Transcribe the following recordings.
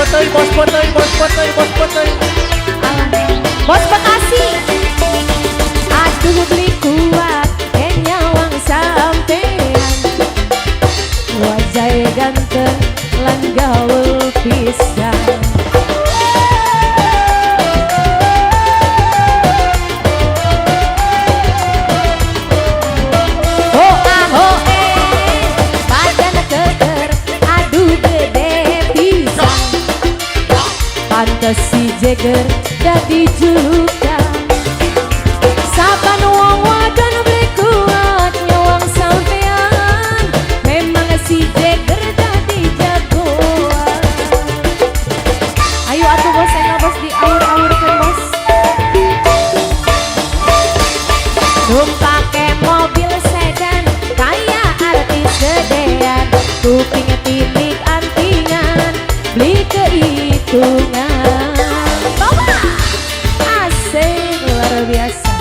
potoi, bos potoi, bos potoi, bos potoi. Bos Bekasi. Aduh beli kuat nyawang sampean. Wajah ganteng lan gaul pisan. Pantes si Jagger dadi julukan. Saban wong wadon berkuat nyawang sampean. Memang si Jagger dadi jagoan. Ayo atuh bos, enak bos diaur-aurkan bos. Numpake mobil sedan kayak artis gedean. Kuping tilik antingan beli kehitungan. Biasa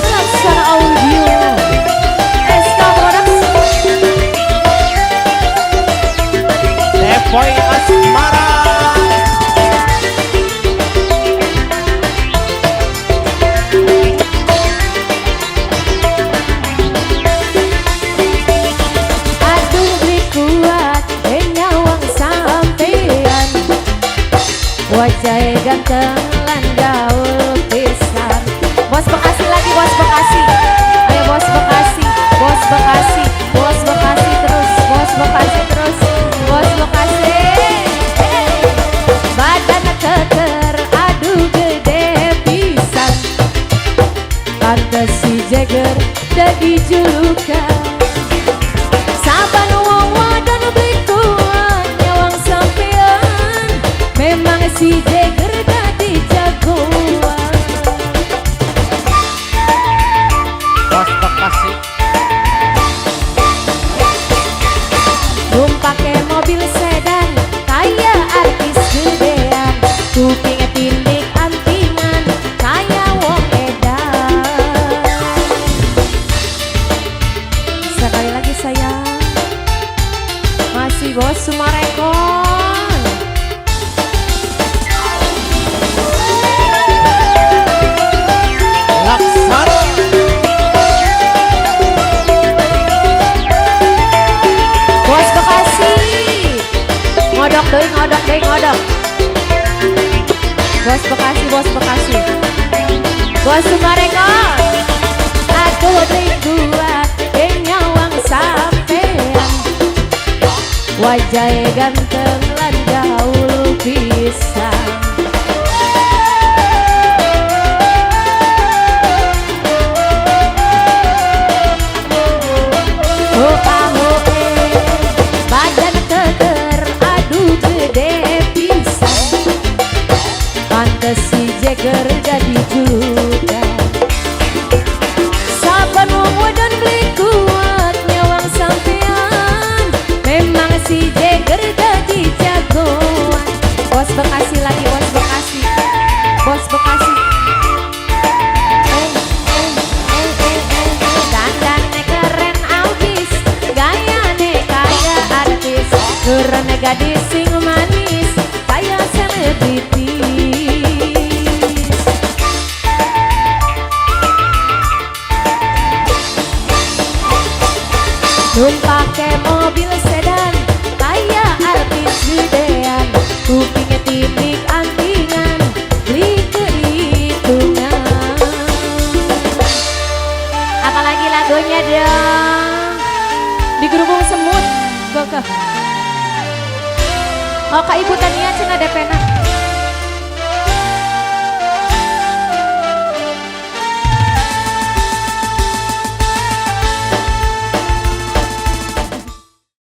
Laksana Audio SK Production Lepoy Asmara. Wajah ganteng lan gaul pisan. Bos Bekasi lagi, bos Bekasi. Ayo bos Bekasi, bos Bekasi, bos Bekasi terus, bos Bekasi terus, bos Bekasi. Badan keker, aduh gede pisan. Pantes si Jagger jadi julukan. Saban wong wadon beli kuat nyawang sampean. Memang si Jagger dadi jagoan. Bos Bekasi. Numpake mobil sedan kayak artis gedean. Kuping tilik antingan kayak wong edan. Sekali lagi sayang, masih bos Sumarekon. Laksana. Bos Bekasi. Ngodok deh, ngodok deh, ngodok. Bos Bekasi, bos Bekasi. Bos Sumarekon. Aduh kuat nyawang sampean. Wajah ganteng lan gaul pisan. Badan keker, aduh gede pisan. Pantes si Jagger jadi julukan. Saban wong wadon beli kuat nyawang sampean. Memang si Jagger jadi jagoan. Bos Bekasi lagi, bos Bekasi, bos Bekasi. Dandannya keren abis, gayane kayak artis. Keren gadis sing manis kayak selebritis. Numpake mobil sedan kayak artis gedean. Kuping tilik antingan beli kehitungan. Apalagi lagunya dong. Di gerubung semut. Oh Kak Ibu Tania cina depena.